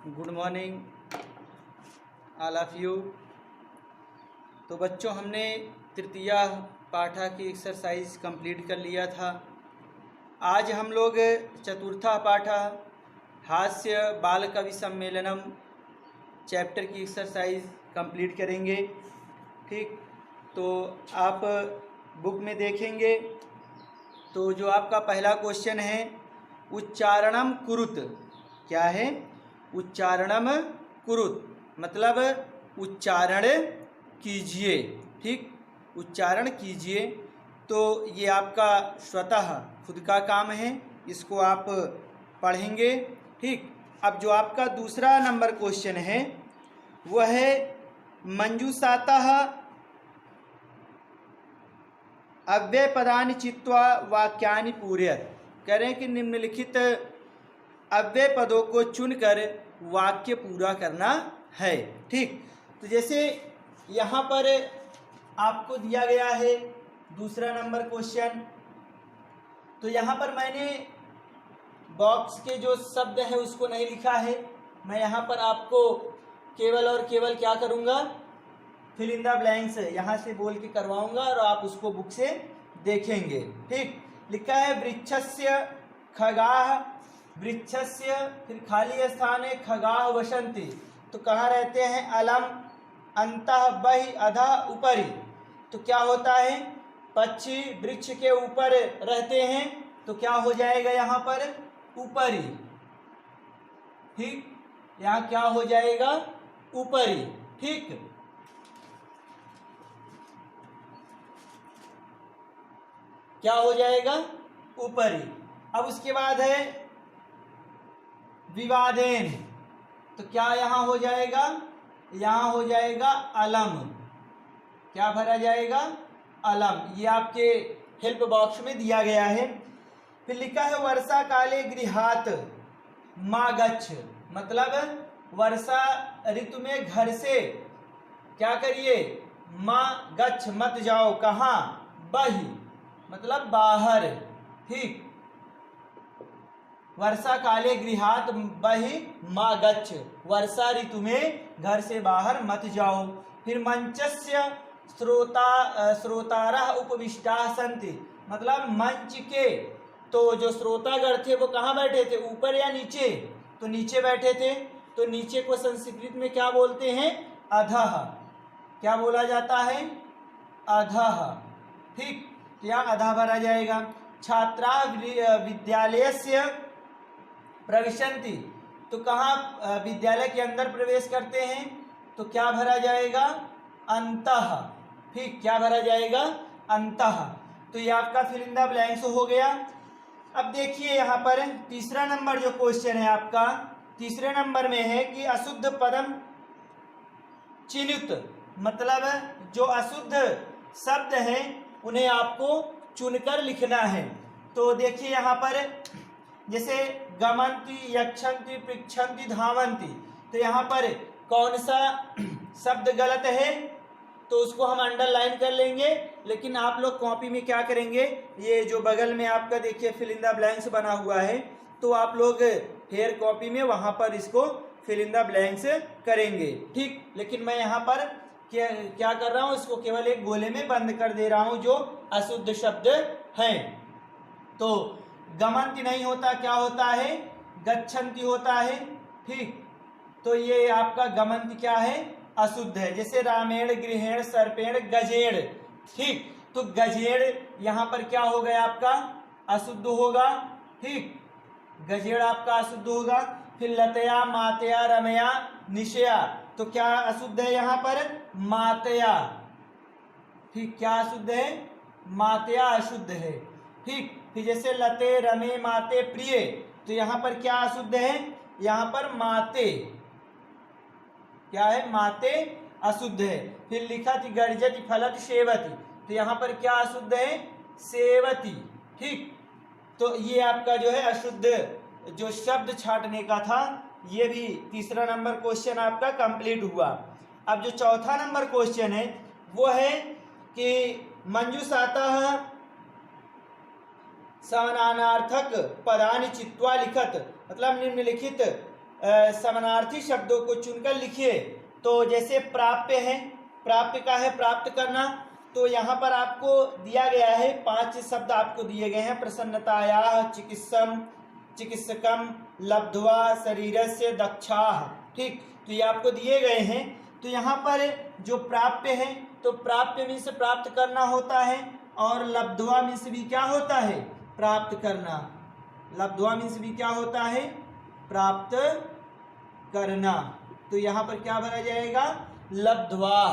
Good morning all of you. तो बच्चों, हमने तृतीया पाठा की एक्सरसाइज कंप्लीट कर लिया था। आज हम लोग चतुर्था पाठा हास्य बाल कवि सम्मेलनम चैप्टर की एक्सरसाइज कंप्लीट करेंगे। ठीक, तो आप बुक में देखेंगे तो जो आपका पहला क्वेश्चन है, उच्चारणम कुरुत। क्या है? उच्चारणम कुरुत मतलब उच्चारण कीजिए। ठीक, उच्चारण कीजिए। तो ये आपका स्वतः खुद का काम है, इसको आप पढ़ेंगे। ठीक, अब जो आपका दूसरा नंबर क्वेश्चन है वह है मंजूषातः अव्ययपदानि चित्वा वाक्यानि पूरयत। कह रहे हैं कि निम्नलिखित अव्यय पदों को चुनकर वाक्य पूरा करना है। ठीक, तो जैसे यहाँ पर आपको दिया गया है दूसरा नंबर क्वेश्चन, तो यहाँ पर मैंने बॉक्स के जो शब्द है उसको नहीं लिखा है। मैं यहाँ पर आपको केवल और केवल क्या करूँगा, फिल इन द ब्लैंक्स यहाँ से बोल के करवाऊंगा और आप उसको बुक से देखेंगे। ठीक, लिखा है वृक्षस्य खगाः, वृक्षस्य फिर खाली स्थान है खगाः वसन्ति। तो कहाँ रहते हैं? अलम, अंतः, बहि, अधः, ऊपरी। तो क्या होता है? पक्षी वृक्ष के ऊपर रहते हैं, तो क्या हो जाएगा यहाँ पर? ऊपरी। ठीक, यहाँ क्या हो जाएगा? ऊपरी। ठीक, क्या हो जाएगा? ऊपरी। अब उसके बाद है विवादेन। तो क्या यहाँ हो जाएगा? यहाँ हो जाएगा अलम। क्या भरा जाएगा? अलम। ये आपके हेल्प बॉक्स में दिया गया है। फिर लिखा है वर्षा काले गृहात मा गच्छ, मतलब वर्षा ऋतु में घर से क्या करिए? माँ गच्छ, मत जाओ। कहाँ? बहि, मतलब बाहर। ठीक, वर्षा काले गृहात बहि मा गच्छ, वर्षा ऋतु में घर से बाहर मत जाओ। फिर मंचस्य श्रोतारः उपविष्टाः सन्ति, मतलब मंच के तो जो श्रोतागण थे वो कहाँ बैठे थे? ऊपर या नीचे? तो नीचे बैठे थे। तो नीचे को संस्कृत में क्या बोलते हैं? अधः। क्या बोला जाता है? अधः। ठीक, यहाँ अधः भरा जाएगा। छात्रा विद्यालयस्य प्रविशन्ति, तो कहाँ विद्यालय के अंदर प्रवेश करते हैं? तो क्या भरा जाएगा? अंतः। ठीक, क्या भरा जाएगा? अंतः। तो ये आपका फिल इन द ब्लैंक्स हो गया। अब देखिए यहाँ पर तीसरा नंबर जो क्वेश्चन है आपका, तीसरे नंबर में है कि अशुद्ध पदम चिनुत, मतलब जो अशुद्ध शब्द हैं उन्हें आपको चुनकर लिखना है। तो देखिए यहाँ पर जैसे गमन्ति, यक्षन्ति, पृच्छन्ति, धावन्ति, तो यहाँ पर कौन सा शब्द गलत है? तो उसको हम अंडरलाइन कर लेंगे। लेकिन आप लोग कॉपी में क्या करेंगे, ये जो बगल में आपका देखिए फिल इन द ब्लैंक्स बना हुआ है, तो आप लोग हेयर कॉपी में वहाँ पर इसको फिल इन द ब्लैंक्स करेंगे। ठीक, लेकिन मैं यहाँ पर क्या कर रहा हूँ, इसको केवल एक गोले में बंद कर दे रहा हूँ जो अशुद्ध शब्द हैं। तो गमन्ति नहीं होता, क्या होता है? गच्छन्ति होता है। ठीक, तो ये आपका गमन्ति क्या है? अशुद्ध है। जैसे रामेण, गृहेण, सर्पेण, गजेड़। ठीक, तो गजेड़ यहाँ पर क्या हो गया? आपका अशुद्ध होगा। ठीक, गजेड़ आपका अशुद्ध होगा। फिर लतया, मातया, रमया, निशया, तो क्या अशुद्ध है यहाँ पर? मातया। ठीक, क्या अशुद्ध है? मातया अशुद्ध है। ठीक, फिर जैसे लते, रमे, माते, प्रिय, तो यहाँ पर क्या अशुद्ध है? यहाँ पर माते। क्या है? माते अशुद्ध है। फिर लिखा थी गर्जति, फलति, सेवति, तो यहाँ पर क्या अशुद्ध है? सेवती। ठीक, तो ये आपका जो है अशुद्ध जो शब्द छांटने का था, ये भी तीसरा नंबर क्वेश्चन आपका कंप्लीट हुआ। अब जो चौथा नंबर क्वेश्चन है वो है कि मंजूषातः समानार्थक पदानि चित्वा लिखत, मतलब निम्नलिखित समानार्थी शब्दों को चुनकर लिखिए। तो जैसे प्राप्य है, प्राप्य का है प्राप्त करना, तो यहाँ पर आपको दिया गया है 5 शब्द आपको दिए गए हैं, प्रसन्नतायाः, चिकित्सकम, लब्ध्वा, शरीरस्य, दक्षाः। ठीक, तो ये आपको दिए गए हैं। तो यहाँ पर जो प्राप्य है, तो प्राप्य मीन्स प्राप्त करना होता है, और लब्ध्वा मीन्स भी क्या होता है, प्राप्त करना। लब्ध्वा मीन्स भी क्या होता है, प्राप्त करना। तो यहाँ पर क्या भरा जाएगा, लब्ध्वा।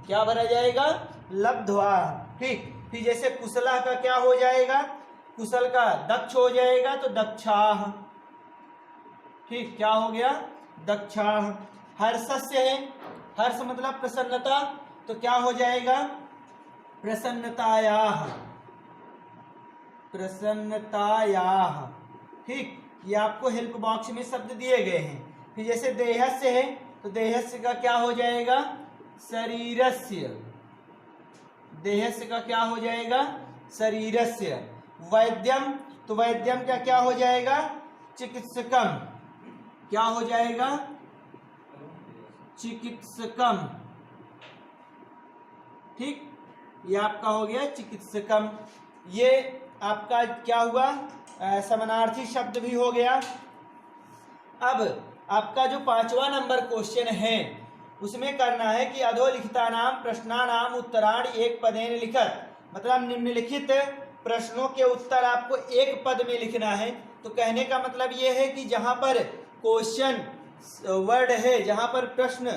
क्या भरा जाएगा, लब्ध्वा। ठीक, फिर जैसे कुशला का क्या हो जाएगा, कुशल का दक्ष हो जाएगा, तो दक्षाः। ठीक, क्या हो गया, दक्षाः। हर्षस्य है, हर्ष मतलब प्रसन्नता, तो क्या हो जाएगा, प्रसन्नतायाः, प्रसन्नतायाः। ठीक, ये आपको हेल्प बॉक्स में शब्द दिए गए हैं। फिर जैसे देहस्य है, तो देहस्य का क्या हो जाएगा, शरीरस्य। देहस्य का क्या हो जाएगा, शरीरस्य। वैद्यम, तो वैद्यम का क्या हो जाएगा, चिकित्सकम। क्या हो जाएगा, चिकित्सकम। ठीक, ये आपका हो गया चिकित्सकम। ये आपका क्या हुआ, समानार्थी शब्द भी हो गया। अब आपका जो 5वां नंबर क्वेश्चन है, उसमें करना है कि अधोलिखितानां प्रश्नानां उत्तराणि एक पदेन लिखत। मतलब निम्नलिखित प्रश्नों के उत्तर आपको एक पद में लिखना है। तो कहने का मतलब ये है कि जहाँ पर क्वेश्चन वर्ड है, जहाँ पर प्रश्न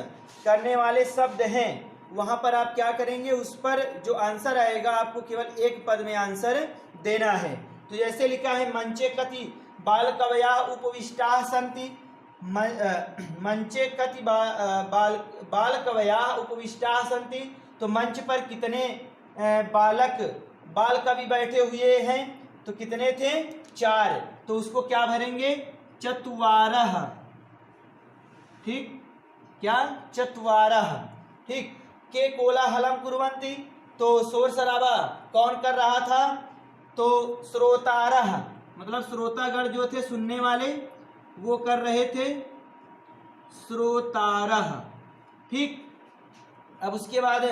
करने वाले शब्द हैं, वहाँ पर आप क्या करेंगे, उस पर जो आंसर आएगा आपको केवल एक पद में आंसर देना है। तो जैसे लिखा है, मंचे कति बालकवयाः उपविष्टाः सन्ति। मंचे कति बालकवयाः उपविष्टाः सन्ति। तो मंच पर कितने बाल कवि बैठे हुए हैं, तो कितने थे, 4। तो उसको क्या भरेंगे, चत्वारः। ठीक, क्या, चत्वारः। ठीक, के कोलाहलम कुर्वन्ति, तो शोर शराबा कौन कर रहा था, तो श्रोतारः, मतलब श्रोतागण जो थे, सुनने वाले, वो कर रहे थे, श्रोतारः। ठीक, अब उसके बाद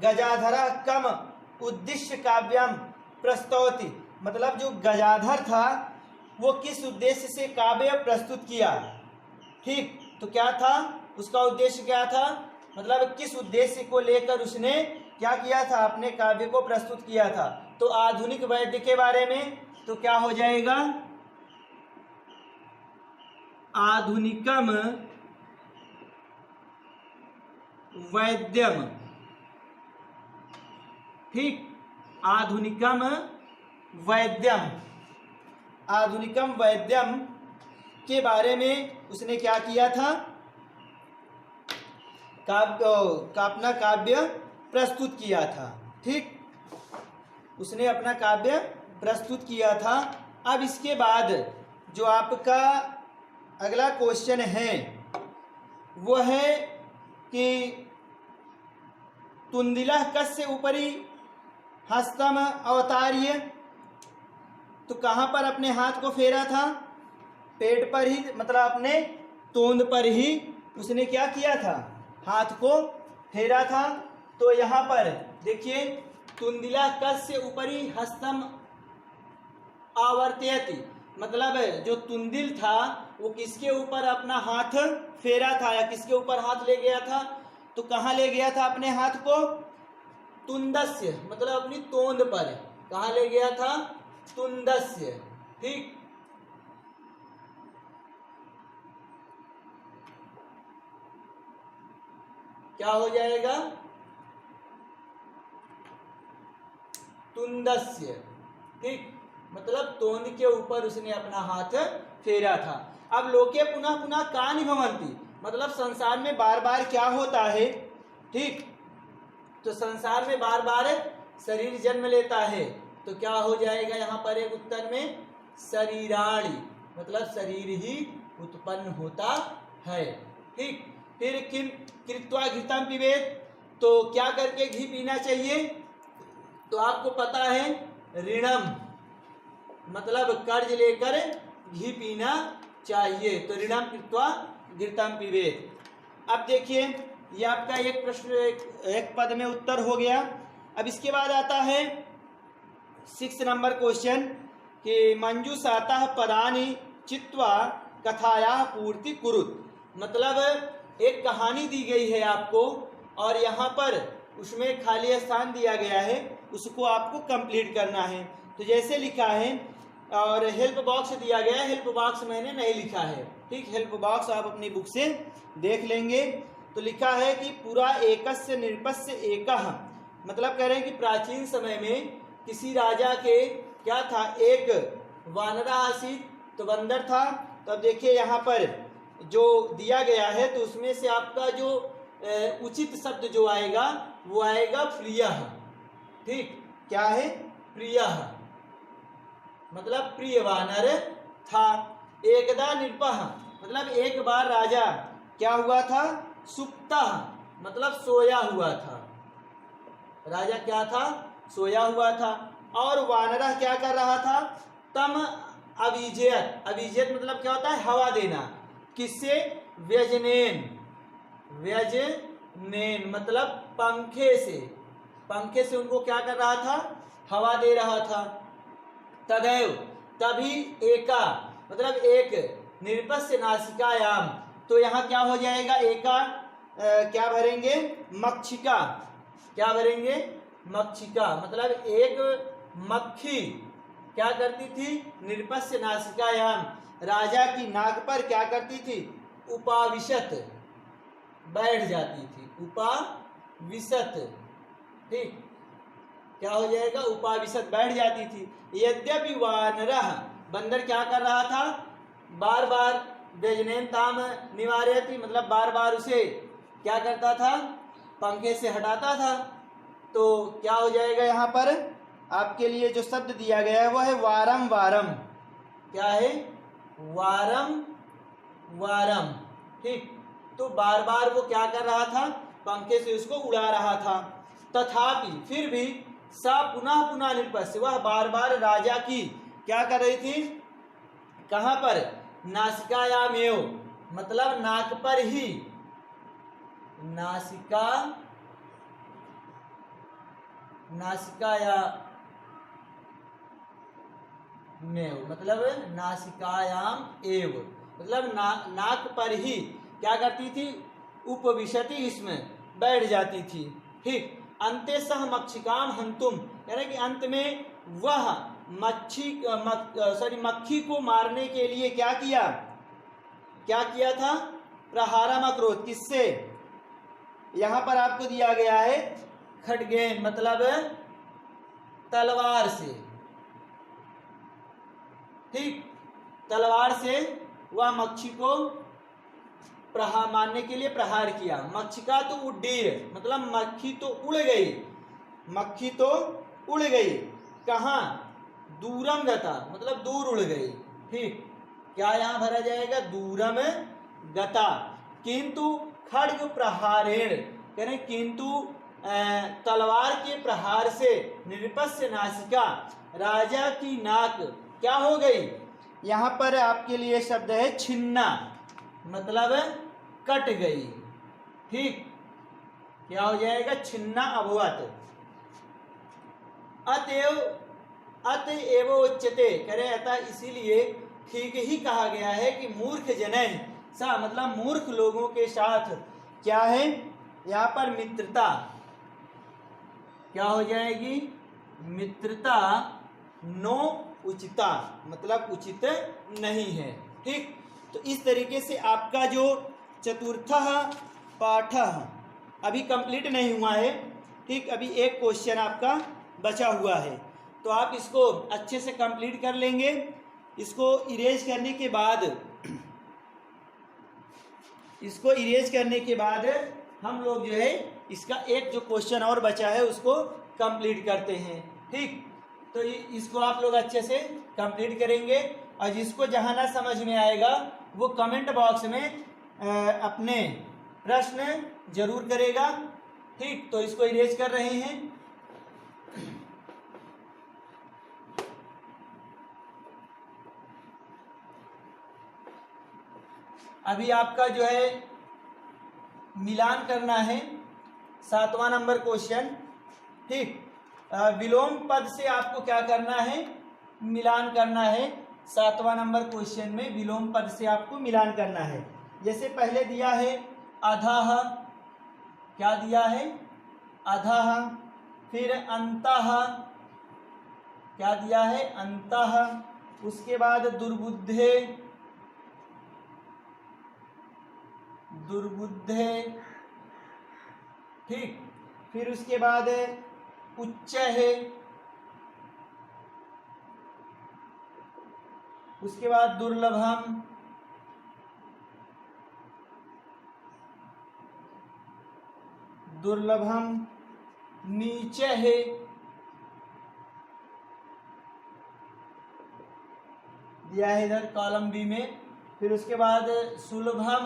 गजाधरः कम उद्देश्य काव्यम प्रस्तौति। मतलब जो गजाधर था, वो किस उद्देश्य से काव्य प्रस्तुत किया। ठीक, तो क्या था, उसका उद्देश्य क्या था, मतलब किस उद्देश्य को लेकर उसने क्या किया था, अपने काव्य को प्रस्तुत किया था। तो आधुनिक वैद्य के बारे में, तो क्या हो जाएगा, आधुनिकम वैद्यम। ठीक, आधुनिकम वैद्यम। आधुनिकम वैद्यम के बारे में उसने क्या किया था, अपना काव्य प्रस्तुत किया था। ठीक, उसने अपना काव्य प्रस्तुत किया था। अब इसके बाद जो आपका अगला क्वेश्चन है, वो है कि तुंदिलः कस्य उपरि हस्तम अवतार्य। तो कहाँ पर अपने हाथ को फेरा था, पेट पर ही, मतलब अपने तोंद पर ही उसने क्या किया था, हाथ को फेरा था। तो यहाँ पर देखिए, तुंदिला कस्य उपरि हस्तम आवर्तयति, मतलब जो तुंदिल था वो किसके ऊपर अपना हाथ फेरा था, या किसके ऊपर हाथ ले गया था, तो कहाँ ले गया था अपने हाथ को, तुंदस्य, मतलब अपनी तोंद पर। कहाँ ले गया था, तुंदस्य। ठीक, क्या हो जाएगा, तुंदस्य। ठीक, मतलब तोंद के ऊपर उसने अपना हाथ फेरा था। अब लोके पुनः पुनः कानि भवन्ति, मतलब संसार में बार बार क्या होता है। ठीक, तो संसार में बार बार शरीर जन्म लेता है। तो क्या हो जाएगा यहाँ पर एक उत्तर में, शरीराणि, मतलब शरीर ही उत्पन्न होता है। ठीक, फिर किम कृत्वा घृतम पिबेत, तो क्या करके घी पीना चाहिए, तो आपको पता है ऋणम, मतलब कर्ज लेकर घी पीना चाहिए। तो ऋणम कृत्वा घृतम पिबेत। अब देखिए ये आपका एक प्रश्न एक पद में उत्तर हो गया। अब इसके बाद आता है 6 नंबर क्वेश्चन कि मंजूषातः पदानि चित्वा कथाया पूर्ति कुरुत। मतलब एक कहानी दी गई है आपको और यहाँ पर उसमें खाली स्थान दिया गया है, उसको आपको कंप्लीट करना है। तो जैसे लिखा है और हेल्प बॉक्स दिया गया है, हेल्प बॉक्स मैंने नहीं लिखा है, ठीक। हेल्प बॉक्स आप अपनी बुक से देख लेंगे। तो लिखा है कि पुरा एकस्य निरपस्य एकः, मतलब कह रहे हैं कि प्राचीन समय में किसी राजा के क्या था, एक वानरा आसीत, तो बंदर था। तो अब देखिए यहाँ पर जो दिया गया है तो उसमें से आपका जो उचित शब्द जो आएगा वो आएगा प्रियः, ठीक। क्या है, प्रियः, मतलब प्रिय वानर था। एकदा नृपः, मतलब एक बार राजा क्या हुआ था, सुप्तः, मतलब सोया हुआ था। राजा क्या था, सोया हुआ था। और वानरः क्या कर रहा था, तम अभिजेत, अभिजेत मतलब क्या होता है, हवा देना। किससे, व्यजनेन, व्यजनेन मतलब पंखे से, पंखे से उनको क्या कर रहा था, हवा दे रहा था। तदैव, तभी एका, मतलब एक, निरपस्य नासिकायाम, तो यहाँ क्या हो जाएगा, एका क्या भरेंगे, मक्षिका, क्या भरेंगे, मक्षिका, मतलब एक मक्खी क्या करती थी, निरपस्य नासिकायाम, राजा की नाक पर क्या करती थी, उपाविशत, बैठ जाती थी, उपाविशत, ठीक। क्या हो जाएगा, उपाविशत, बैठ जाती थी। यद्यपि वानरः, बंदर क्या कर रहा था, बार बार व्यजनेन ताम निवारयति, मतलब बार बार उसे क्या करता था, पंखे से हटाता था। तो क्या हो जाएगा, यहाँ पर आपके लिए जो शब्द दिया गया है वो है वारम वारम। क्या है, वारम वारम, ठीक। तो बार बार वो क्या कर रहा था, पंखे से उसको उड़ा रहा था। तथापि, फिर भी, सा पुनः पुनः निरपस्य, वह बार बार राजा की क्या कर रही थी, कहाँ पर, नासिकायामेव, मतलब नाक पर ही, नासिका, नासिकाया में, मतलब नासिकायाम एव, मतलब नाक पर ही क्या करती थी, उपविशति, इसमें बैठ जाती थी, ठीक। अंते सह मक्षिकाम हंतुम, यानी कि अंत में वह मक्खी को मारने के लिए क्या किया, क्या किया था, प्रहारम अक्रोध, किससे, यहाँ पर आपको दिया गया है खड्गेन, मतलब तलवार से, ठीक। तलवार से वह मच्छी को प्रहार मारने के लिए प्रहार किया। मक्षिका तो उड्डीर, मतलब मक्खी तो उड़ गई, मक्खी तो उड़ गई, कहाँ, दूरम गता, मतलब दूर उड़ गई, ठीक। क्या यहाँ भरा जाएगा, दूरम गता। किंतु खड्ग प्रहारेण, कह रहे किंतु तलवार के प्रहार से निरपस्य नासिका, राजा की नाक क्या हो गई, यहाँ पर आपके लिए शब्द है छिन्ना, मतलब कट गई, ठीक। क्या हो जाएगा, छिन्ना अभवत। अतएव, अतएव उच्यते, कह रहे अतः इसीलिए ठीक ही कहा गया है कि मूर्ख जनैः सा, मतलब मूर्ख लोगों के साथ क्या है, यहाँ पर मित्रता क्या हो जाएगी, मित्रता नो उचिता, मतलब उचित नहीं है, ठीक। तो इस तरीके से आपका जो चतुर्थः पाठः अभी कंप्लीट नहीं हुआ है, ठीक। अभी एक क्वेश्चन आपका बचा हुआ है, तो आप इसको अच्छे से कंप्लीट कर लेंगे। इसको इरेज करने के बाद, इसको इरेज करने के बाद हम लोग जो है इसका एक जो क्वेश्चन और बचा है उसको कंप्लीट करते हैं, ठीक। तो इसको आप लोग अच्छे से कंप्लीट करेंगे और जिसको जहाँ ना समझ में आएगा वो कमेंट बॉक्स में अपने प्रश्न जरूर करेगा, ठीक। तो इसको इरेज कर रहे हैं। अभी आपका जो है मिलान करना है 7वां नंबर क्वेश्चन। ठीक, विलोम पद से आपको क्या करना है, मिलान करना है। 7वां नंबर क्वेश्चन में विलोम पद से आपको मिलान करना है। जैसे पहले दिया है अधः, क्या दिया है, अधः। फिर अंतः, क्या दिया है, अंतः। उसके बाद दुर्बुद्धे, दुर्बुद्धे। ठीक, फिर उसके बाद उच्च है, उसके बाद दुर्लभम, दुर्लभम। नीचे है, दिया है इधर कॉलम बी में। फिर उसके बाद सुलभम।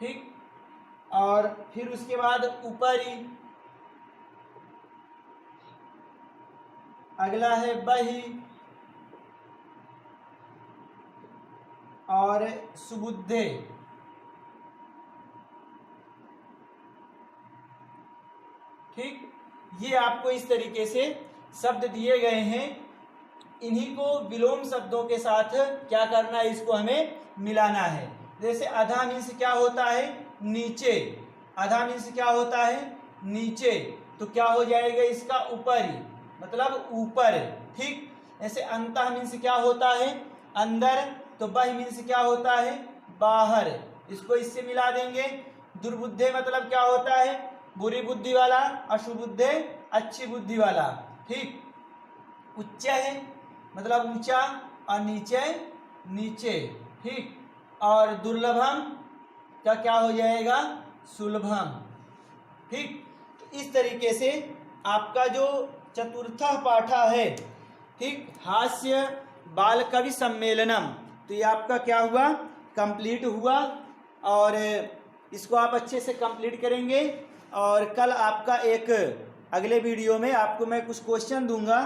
ठीक, और फिर उसके बाद ऊपरी, अगला है बही और सुबुद्धे। ठीक, ये आपको इस तरीके से शब्द दिए गए हैं। इन्हीं को विलोम शब्दों के साथ क्या करना है, इसको हमें मिलाना है। जैसे अधा मीन्स क्या होता है, नीचे। अधा मीन्स क्या होता है, नीचे। तो क्या हो जाएगा इसका, ऊपरी, मतलब ऊपर। ठीक, ऐसे अंतः मीन्स क्या होता है, अंदर। तो बह मीन्स क्या होता है, बाहर। इसको इससे मिला देंगे। दुर्बुद्धे मतलब क्या होता है, बुरी बुद्धि वाला। अशुबुद्धे, अच्छी बुद्धि वाला। ठीक, उच्च है मतलब ऊंचा, और नीचे, नीचे। ठीक, और दुर्लभम का क्या हो जाएगा, सुलभम। ठीक, तो इस तरीके से आपका जो चतुर्थ पाठा है, ठीक, हास्य बाल कवि सम्मेलनम, तो ये आपका क्या हुआ, कंप्लीट हुआ। और इसको आप अच्छे से कंप्लीट करेंगे। और कल आपका एक अगले वीडियो में आपको मैं कुछ क्वेश्चन दूंगा,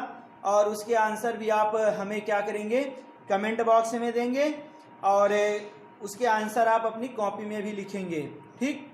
और उसके आंसर भी आप हमें क्या करेंगे, कमेंट बॉक्स में देंगे, और उसके आंसर आप अपनी कॉपी में भी लिखेंगे। ठीक।